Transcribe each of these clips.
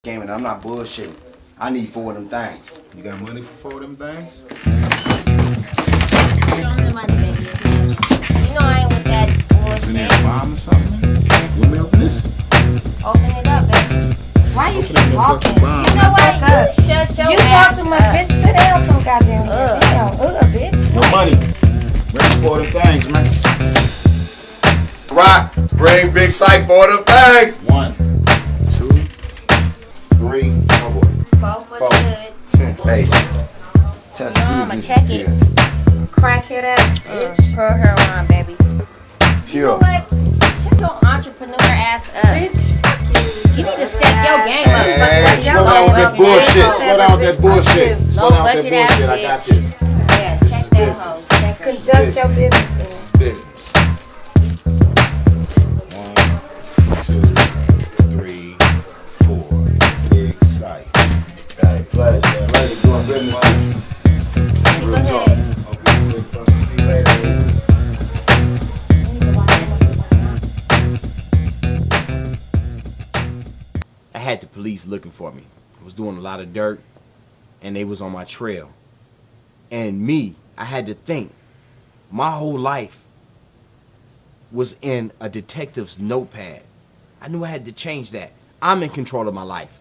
Game and I'm not bullshitting. I need 4 of them things. You got money for 4 of them things? Show him the money, baby. You know I ain't with that Is in there bullshit. a bomb or something? You want me to open this? Open it up, baby. Why you keep talking? Bomb. You know what? You shut your You ass talk too much, up. bitch. Sit down some goddamn damn. Bitch. Your money. Bring 4 of them things, man. Rock, bring Big Sight 4 of them things. 1, 2, 3. Oh boy. 4 for the good. Hey, test to see I'ma if this check is it. pure. Crackhead ass bitch. Pearl heroin, baby. You know Pure. what? Shut your entrepreneur ass up. Bitch, fuck you. You need to step your game up. Hey, slow down with that bullshit. Slow down with that bullshit. Slow down with that bullshit. I got this. Yeah, This check is that business. hoe. Check her. Conduct your business. This is business. 1, 2, 3, 4. Big Sight. Hey, pleasure. Man, ready to do business with you. Go Real talk. ahead. Okay, fucking see you later. I had the police looking for me. I was doing a lot of dirt, and they was on my trail. And me, I had to think. My whole life was in a detective's notepad. I knew I had to change that. I'm in control of my life,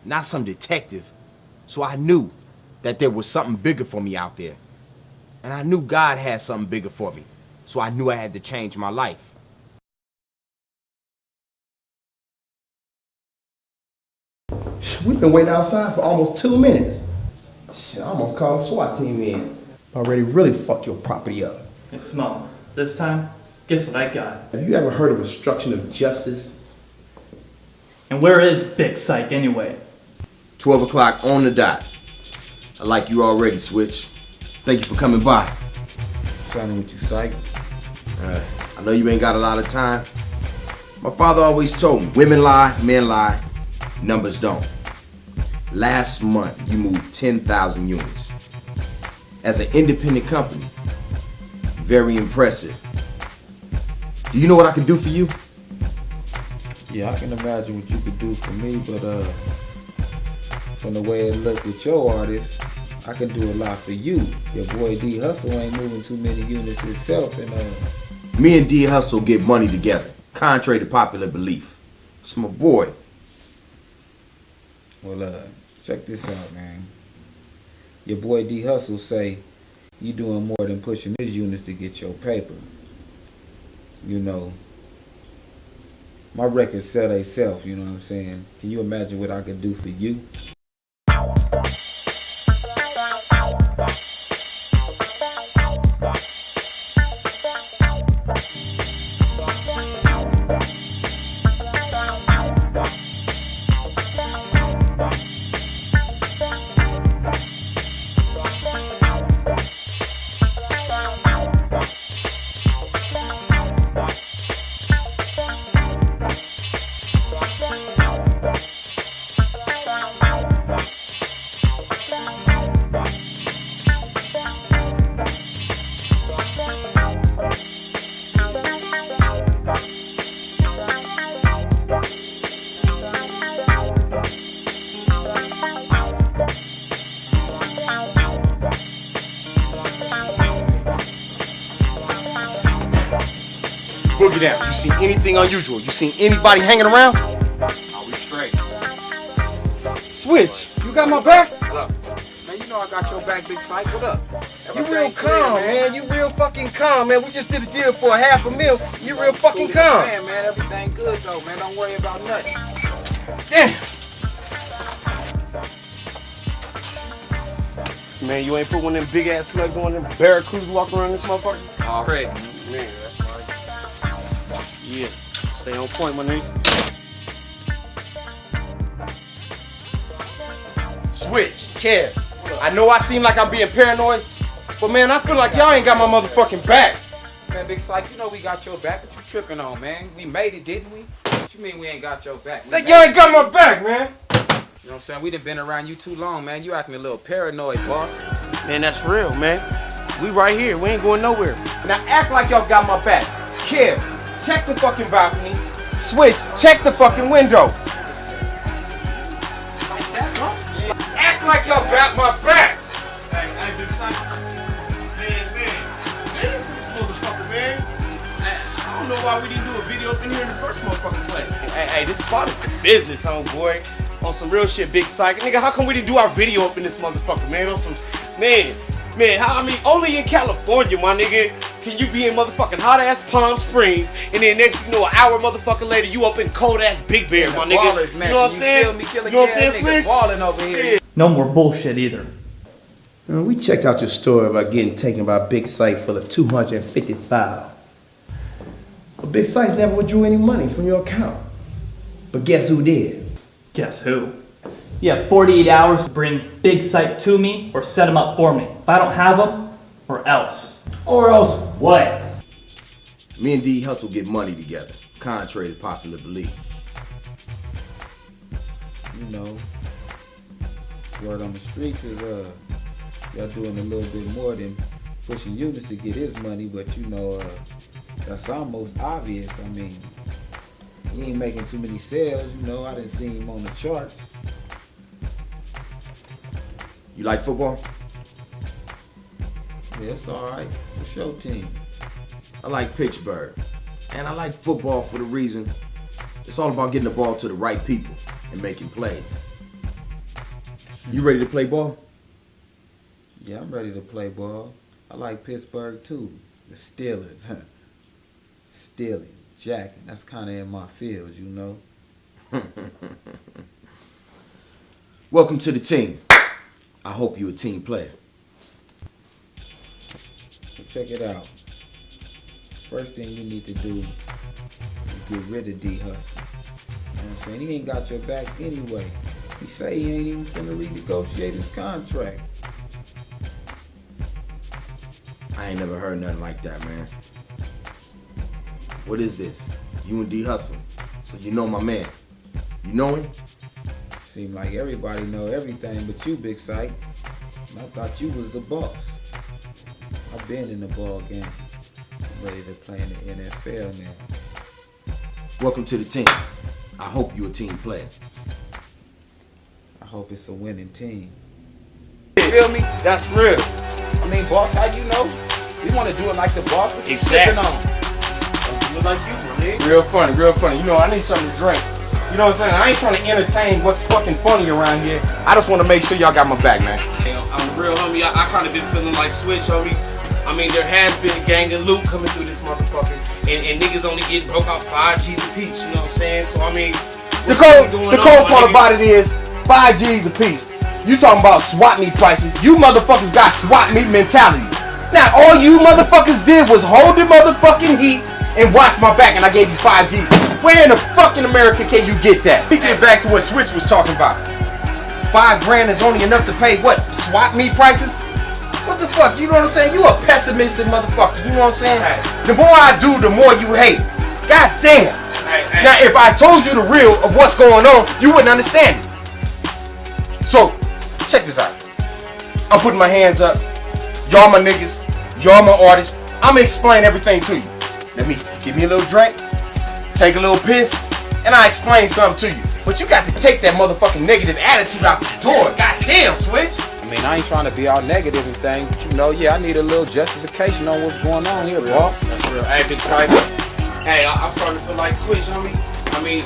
not some detective. So I knew that there was something bigger for me out there. And I knew God had something bigger for me. So I knew I had to change my life. We've been waiting outside for almost 2 minutes. Shit, I almost called the SWAT team in. Already really fucked your property up. Hey, Small, this time, guess what I got? Have you ever heard of obstruction of justice? And where is Big Psych anyway? 12 o'clock on the dot. I like you already, Switch. Thank you for coming by. Signing with you, Psych. I know you ain't got a lot of time. My father always told me, women lie, men lie, numbers don't. Last month, you moved 10,000 units. As an independent company, very impressive. Do you know what I can do for you? Yeah, I can imagine what you could do for me, but from the way it looked with your artist, I can do a lot for you. Your boy D Hustle ain't moving too many units himself, and Me and D Hustle get money together, contrary to popular belief. It's my boy. well, check this out, man. Your boy D Hustle say you doing more than pushing his units to get your paper. You know, my records sell theyself, you know what I'm saying? Can you imagine what I could do for you? Boogie down. You seen anything unusual? You seen anybody hanging around? Are we straight? Switch, you got my back? Man, you know I got your back, Big Psych. What up? You real calm, man. You real fucking calm, man. We just did a deal for $500,000. You real fucking calm. Man, everything good though, man. Don't worry about nothing. Damn. Man, you ain't put one of them big ass slugs on them barracudas walking around this motherfucker? Already. Man, that's right. Yeah, stay on point, my nigga. Switch, Kev. I know I seem like I'm being paranoid, but man, I feel like y'all ain't got my motherfucking back. Man, Big Psych, you know we got your back. What you tripping on, man? We made it, didn't we? What you mean we ain't got your back? Like y'all ain't got my back, man. You know what I'm saying? We done been around you too long, man. You acting a little paranoid, boss. Man, that's real, man. We right here. We ain't going nowhere. Now act like y'all got my back. Kev, check the fucking balcony. Switch, check the fucking window. act like y'all got my back. Hey, Big Sight. Man, this motherfucker, man. I don't know why we didn't do a video up in here in the first motherfucking place. Hey, this spot is the business, homeboy. On some real shit, Big Psych. Nigga, how come we didn't do our video up in this motherfucker, man? On some, man, only in California, my nigga, can you be in motherfucking hot-ass Palm Springs, and then next you know, an hour motherfucking later, you up in cold-ass Big Bear, my nigga. Ballers, man. You know what I'm saying? You know what I'm saying, Switch? Balling over here. No more bullshit either. We checked out your story about getting taken by Big Sight for the $250,000. But Big Sight's never withdrew any money from your account. But guess who did? Guess who? You have 48 hours to bring Big Sight to me or set him up for me. If I don't have him, or else. Or else what? Me and D Hustle get money together, contrary to popular belief. You know, word on the streets is y'all doing a little bit more than pushing Eunice to get his money, but you know, that's almost obvious. I mean, he ain't making too many sales, you know. I didn't see him on the charts. You like football? Yeah, it's alright. What's your team? I like Pittsburgh. And I like football for the reason it's all about getting the ball to the right people and making plays. You ready to play ball? Yeah, I'm ready to play ball. I like Pittsburgh too. The Steelers, huh? Stealing, jacking. That's kind of in my field, you know. Welcome to the team. I hope you're a team player. So check it out. First thing you need to do is get rid of D Hustle. You know what I'm saying? He ain't got your back anyway. He say he ain't even finna renegotiate his contract. I ain't never heard nothing like that, man. What is this? You and D Hustle. So you know my man. You know him? Seem like everybody know everything but you, Big Sight. And I thought you was the boss. I've been in the ball game. I'm ready to play in the NFL now. Welcome to the team. I hope you're a team player. I hope it's a winning team. You feel me? That's real. I mean, boss, how you know? We want to do it like the boss. What you Exactly. sipping on? Look like you, my nigga. Real funny, real funny. You know, I need something to drink. You know what I'm saying? I ain't trying to entertain what's fucking funny around here. I just want to make sure y'all got my back, man. I'm real, homie. I kind of been feeling like Switch, homie. I mean, there has been a gang of loot coming through this motherfucker, and niggas only get broke out 5 G's a piece. You know what I'm saying? So I mean, the cold part about it is 5 G's a piece. You talking about swap meet prices? You motherfuckers got swap meet mentality. Now all you motherfuckers did was hold the motherfucking heat and watch my back, and I gave you 5 G's. Where in the fucking America can you get that? We get back to what Switch was talking about. 5 grand is only enough to pay what? Swap meet prices? What the fuck? You know what I'm saying? You a pessimistic motherfucker. You know what I'm saying? The more I do, the more you hate. God damn. Now, if I told you the real of what's going on, you wouldn't understand it. So, check this out. I'm putting my hands up. Y'all my niggas. Y'all my artists. I'm gonna explain everything to you. Let me give me a little drink, take a little piss, and I explain something to you. But you got to take that motherfucking negative attitude out the door. God damn, Switch. I mean, I ain't trying to be all negative and thing, but you know, yeah, I need a little justification on what's going on here, boss. That's real. Hey, Big Sight. Hey, I'm starting to feel like Switch, homie. I mean,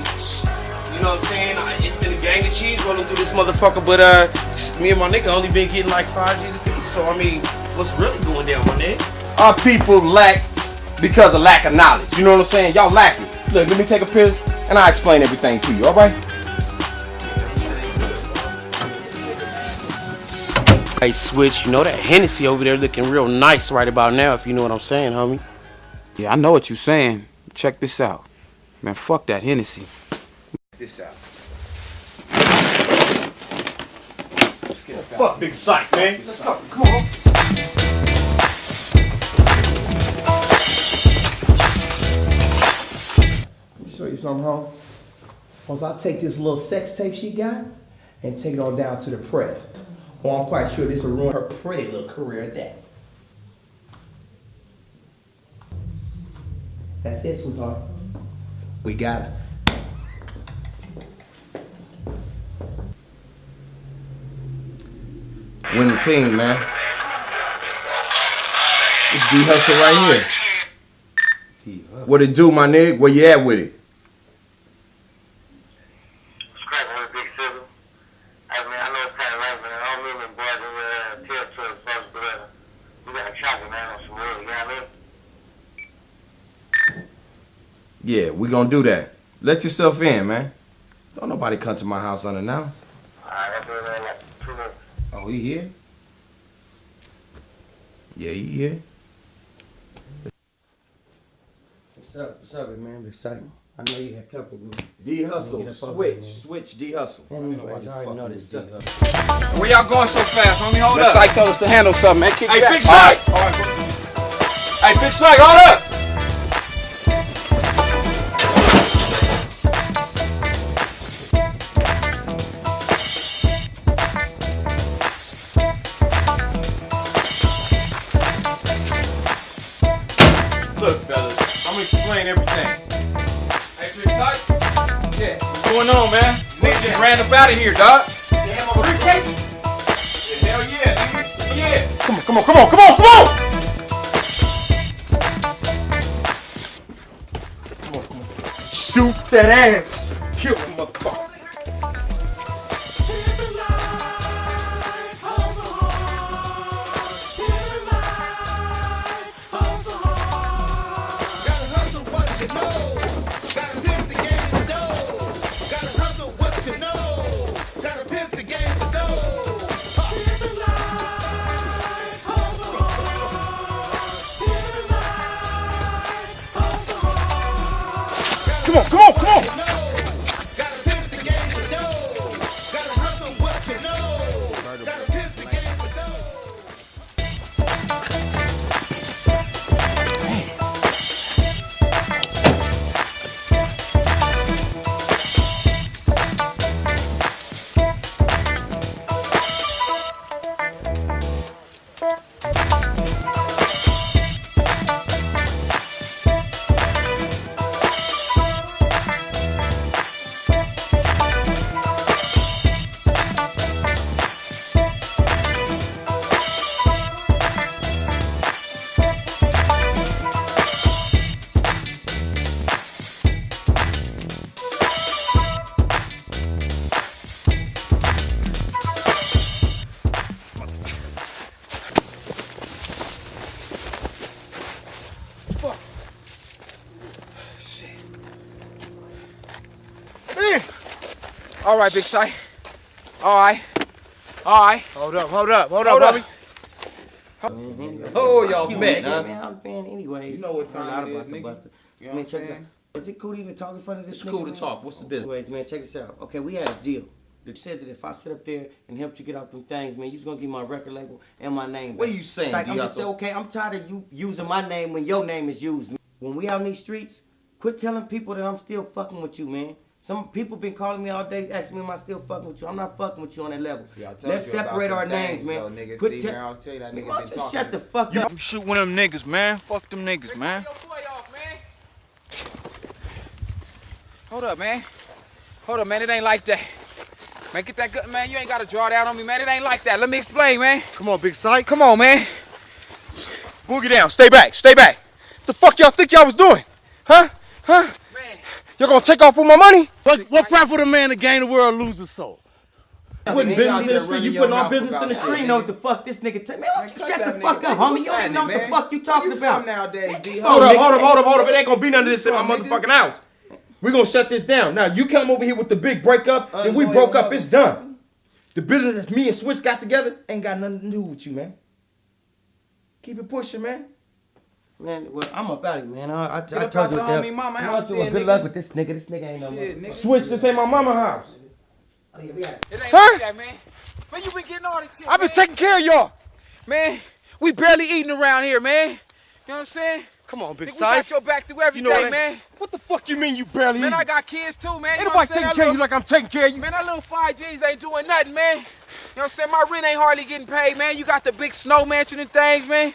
you know what I'm saying? It's been a gang of cheese rolling through this motherfucker, but me and my nigga only been getting like 5 G's a piece. So, I mean, what's really going down, my nigga? Our people lack because of lack of knowledge. You know what I'm saying? Y'all lack it. Look, let me take a piss, and I'll explain everything to you, alright? Hey, Switch, you know that Hennessy over there looking real nice right about now, if you know what I'm saying, homie. Yeah, I know what you're saying. Check this out. Man, fuck that Hennessy. Check this out. Fuck Big Sight, man. Let's go. Come on. Let me show you something, home. Once I take this little sex tape she got and take it on down to the press. Well, I'm quite sure this will ruin her pretty little career at that. That's it, sweetheart. We got it. Winning team, man. It's D Hustle right here. What it do, my nigga? Where you at with it? Scrapping with a big sizzle. I mean, I know it's kind of late, but I don't really boys in tell to folks, but we got to chop it, man, on some real, you know what I mean? Yeah, we gonna do that. Let yourself in, man. Don't nobody come to my house unannounced. Alright, that's what I like. 2 minutes. Oh, he here? Yeah, he here. What's up, man? I'm excited. I know you had company with me. D Hustle, switch D Hustle. Anyways, I already know this stuff. Where y'all going so fast, homie? Hold up. Psych told us to handle something, man. Kick Hey, back. Big Psych! Hey, Big Psych, hold up! Look, fellas, I'm gonna explain everything. Hey, Big Psych? Yeah. What's going on, man? Nigga just ran up out of here, dog. Damn, I'm a briefcase? Yeah, hell yeah, nigga. Yeah. Come on. Shoot that ass. Kill them motherfuckers. Come on. All right, Big Sight. All right. Hold up, homie. Oh, y'all met, Man, huh? I'm fan anyways. You know what time I'm it not is, a nigga. buster. You know Man, what check I'm this out. saying? Is it cool to even talk in front of this It's nigga, cool to man? talk. What's the business? Anyways, man, check this out. Okay, we had a deal. They said that if I sit up there and helped you get off them things, man, you was gonna give my record label and my name. What back. are you saying, It's like, I'm D. just Hustle? okay. I'm tired of you using my name when your name is used. Man. When we out in these streets, quit telling people that I'm still fucking with you, man. Some people been calling me all day, asking me am I still fucking with you. I'm not fucking with you on that level. See, I told Let's you about separate them our names, things, man. though, nigga. Quit See, te- man, I was telling you that nigga Why been just talking. shut the fuck up. You shoot one of them niggas, man. Fuck them niggas, man. Hold up, man. It ain't like that. Man, get that gun, man. You ain't got to draw down on me, man. It ain't like that. Let me explain, man. Come on, Big Sight. Come on, man. Boogie down. Stay back. What the fuck y'all think y'all was doing? Huh? Man. Y'all gonna take off with my money? What profit a man to gain the world, lose his soul? Putting business in the street, you putting our business in the street. You know what the fuck this nigga tell me? Man, shut the fuck up, homie. You don't even know what the fuck you talking about. Nowadays, D. Hold up. It ain't gonna be none of this in my motherfucking house. We gonna shut this down. Now, you come over here with the big breakup, and we broke up, it's done. The business that me and Switch got together ain't got nothing to do with you, man. Keep it pushing, man. Man, well, I'm about it, man. I Get told up out you the what homie mama house then, good nigga. luck with this nigga. This nigga ain't no Shit, more. nigga. Switch, this ain't my mama house. Oh, yeah, we got it. It ain't Huh? like that, man. Man, you been getting all this shit, I've been man. taking care of y'all. Man, we barely eating around here, man. You know what I'm saying? Come on, Big Nigga, we got Sight. your back through everything, You know what man. What the fuck you mean you barely Man, eat? I got kids too, man. Ain't You know nobody what I'm taking saying? care of you like I'm taking care of you. Man, that little 5Gs ain't doing nothing, man. You know what I'm saying? My rent ain't hardly getting paid, man. You got the big snow mansion and things, man.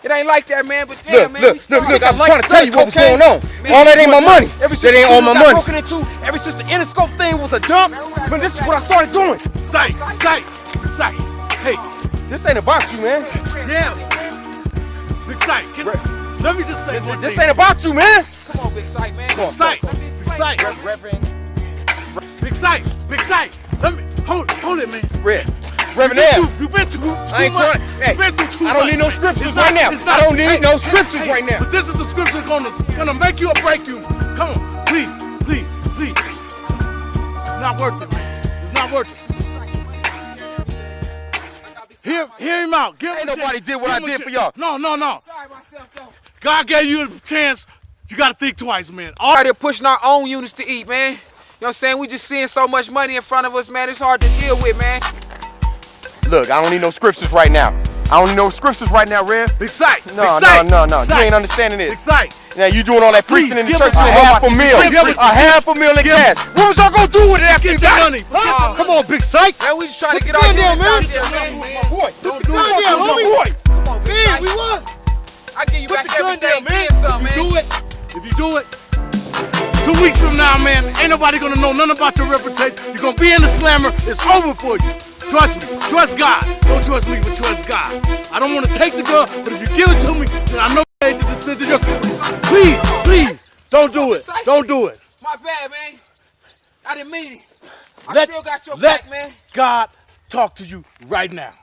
It ain't like that, man, but damn, man. Look, I was trying to tell you what was going on. All that ain't my money. That ain't all my money. Broken into, ever since the Interscope thing was a dump, man, this is what I started doing. Sight. Hey, This ain't about you, man. Yeah. Big Sight, let me just say one This thing. ain't about you, man. Come on, Big Sight, man. Big Sight, Big Sight, Reverend. Big Sight, Big Sight. Let me hold it, man. Reverend Ed. You've been through too I ain't much. trying. Hey, You've been through too I don't much, need no man. scriptures It's right not- now. it's not- I don't need hey, no scriptures right now. But this is the scripture gonna make you or break you. Come on, please. It's not worth it, man. It's not worth it. Hear him out. Give Ain't him a nobody chance. did what Give I him a did chance. for y'all. No. Sorry myself, though. God gave you a chance. You gotta think twice, man. All right, they're pushing our own units to eat, man. You know what I'm saying? We just seeing so much money in front of us, man. It's hard to deal with, man. Look, I don't need no scriptures right now. I don't need no scriptures right now, Rev. Big Sight. No. Big You Sight. ain't understanding Big this. Sight. Now you doing all that preaching in the give church, him- a half a meal. give him- A half a meal in give cash. What was y'all gonna do with it after you Get the got money. it? Huh? Come on, Big Sight. Man, we just trying to get Put our the gun units down, out man. there, man. My boy. Don't do Come it. on, my boy. Come on, Big Sight. We was. I'll give you Put back the gun everything, down, man. then some, man. If you do it, 2 weeks from now, man, ain't nobody gonna know nothing about your reputation. You're gonna be in the slammer. It's over for you. Trust me. Trust God. Don't trust me, but trust God. I don't want to take the gun, but if you give it to me, then I know you made the decision. Please, don't do it. Don't do it. My bad, man. I didn't mean it. I Let- still got your let- back, man. God talk to you right now.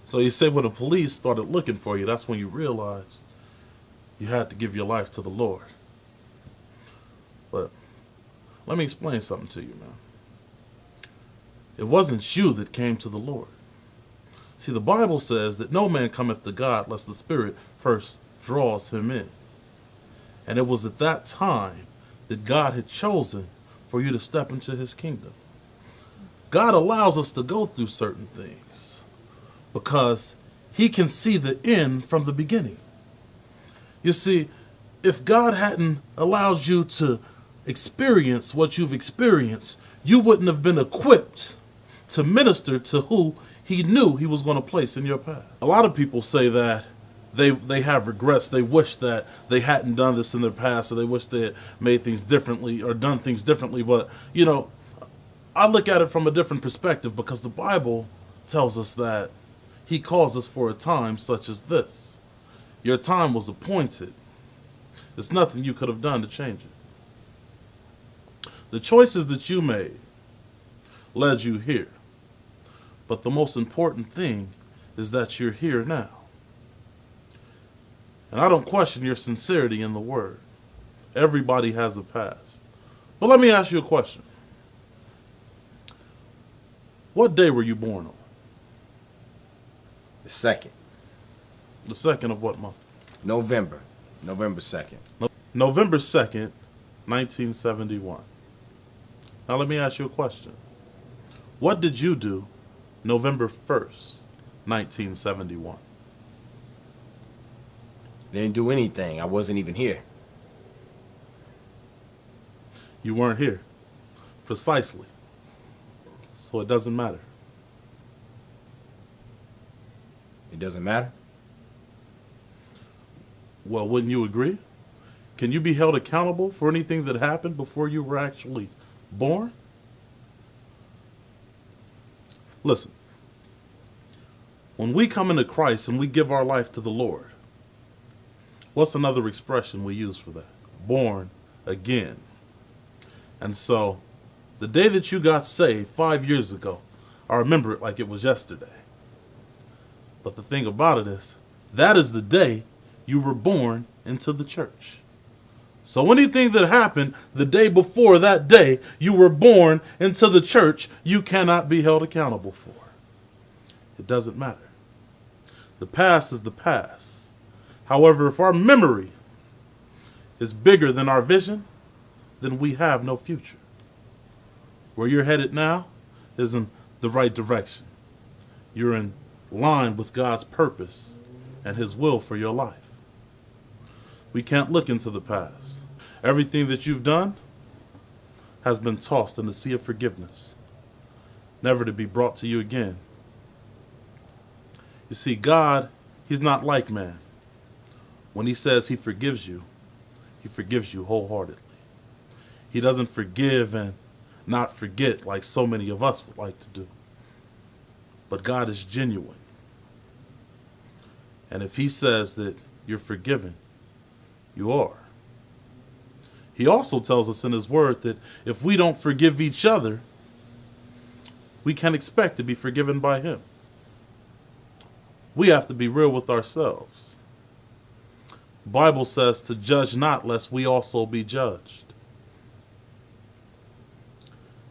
So you say when the police started looking for you, that's when you realized you had to give your life to the Lord. But let me explain something to you, man. It wasn't you that came to the Lord. See, the Bible says that no man cometh to God lest the Spirit first draws him in. And it was at that time that God had chosen for you to step into his kingdom. God allows us to go through certain things because he can see the end from the beginning. You see, if God hadn't allowed you to experience what you've experienced, you wouldn't have been equipped to minister to who he knew he was going to place in your path. A lot of people say that they have regrets. They wish that they hadn't done this in their past, or they wish they had made things differently or done things differently. But, you know, I look at it from a different perspective because the Bible tells us that he calls us for a time such as this. Your time was appointed. There's nothing you could have done to change it. The choices that you made led you here. But the most important thing is that you're here now. And I don't question your sincerity in the word. Everybody has a past. But let me ask you a question. What day were you born on? The 2nd. The 2nd of what month? November 2nd. November 2nd, 1971. Now let me ask you a question. What did you do November 1st, 1971? Didn't do anything. I wasn't even here. You weren't here. Precisely. So it doesn't matter. It doesn't matter? Well, wouldn't you agree? Can you be held accountable for anything that happened before you were actually born? Listen, when we come into Christ and we give our life to the Lord, what's another expression we use for that? Born again. And so, the day that you got saved 5 years ago, I remember it like it was yesterday. But the thing about it is, that is the day you were born into the church. So anything that happened the day before that day you were born into the church, you cannot be held accountable for. It doesn't matter. The past is the past. However, if our memory is bigger than our vision, then we have no future. Where you're headed now is in the right direction. You're in line with God's purpose and his will for your life. We can't look into the past. Everything that you've done has been tossed in the sea of forgiveness, never to be brought to you again. You see, God, he's not like man. When he says he forgives you wholeheartedly. He doesn't forgive and not forget like so many of us would like to do. But God is genuine. And if he says that you're forgiven, you are. He also tells us in his word that if we don't forgive each other, we can't expect to be forgiven by him. We have to be real with ourselves. The Bible says to judge not, lest we also be judged.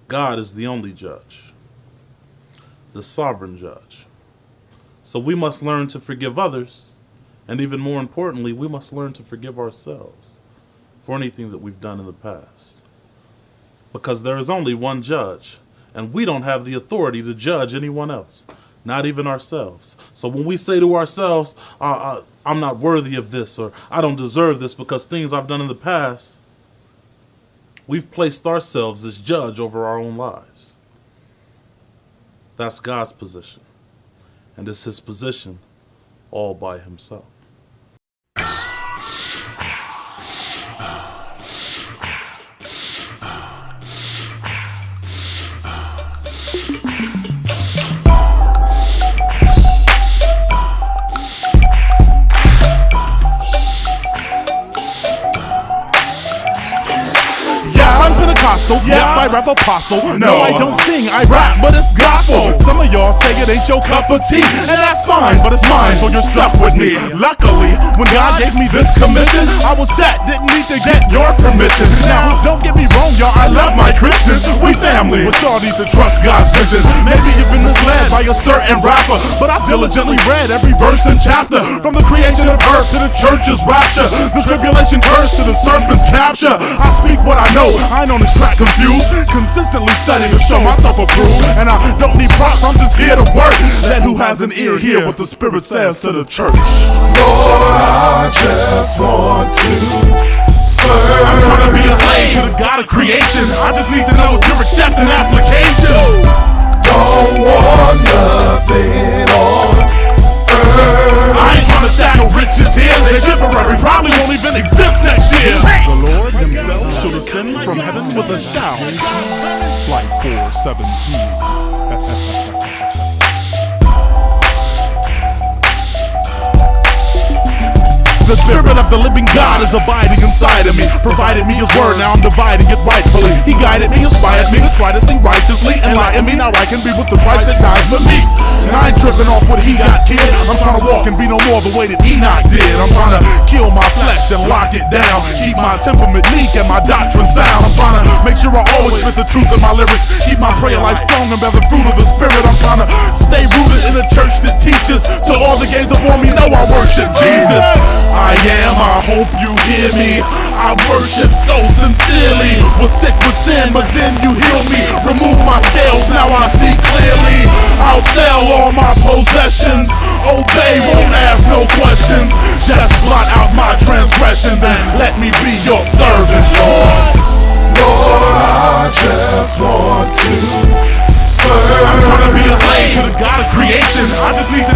God is the only judge, the sovereign judge. So we must learn to forgive others, and even more importantly, we must learn to forgive ourselves for anything that we've done in the past. Because there is only one judge, and we don't have the authority to judge anyone else, not even ourselves. So when we say to ourselves, I'm not worthy of this, or I don't deserve this because things I've done in the past, we've placed ourselves as judge over our own lives. That's God's position, and it's his position all by himself. Yeah, I rap apostle. No, I don't sing, I rap, but it's gospel. Some of y'all say it ain't your cup of tea, and that's fine, but it's mine, so you're stuck with me. Luckily, when God gave me this commission, I was set, didn't need to get your permission. Now, don't get me wrong, y'all, I love my Christians. We family, but y'all need to trust God's vision. Maybe you've been misled by a certain rapper, but I've diligently read every verse and chapter. From the creation of earth to the church's rapture, the tribulation curse to the serpent's capture. I speak what I know, I ain't on this track confused, consistently studying to show myself approved. And I don't need props, I'm just here to work. Let who has an ear hear what the Spirit says to the church. Lord, I just want to serve. I'm trying to be a slave to the God of creation. I just need to know if you're accepting applications. Don't want nothing on earth. I ain't trying to stack no riches here. They're temporary, probably won't even exist next year. The Lord himself shall descend from heaven with a shout. Flight 417. The Spirit of the living God is abiding inside of me. Provided me his word, now I'm dividing it rightfully. He guided me, inspired me to try to sing righteously. Enlighten me, now I can be with the Christ that died for me. And I ain't tripping off what he got, kid. I'm trying to walk and be no more the way that Enoch did. I'm trying to kill my flesh and lock it down. Keep my temperament meek and my doctrine sound. I'm trying to make sure I always spit the truth in my lyrics. Keep my prayer life strong and bear the fruit of the Spirit. I'm trying to stay rooted in a church that teaches. To all the gays that want me know I worship Jesus. I hope you hear me. I worship so sincerely. Was sick with sin, but then you healed me. Remove my scales, now I see clearly. I'll sell all my possessions. Obey, won't ask no questions. Just blot out my transgressions and let me be your servant, Lord. Lord, I just want to serve. I'm trying to be a slave to the God of creation. I just need to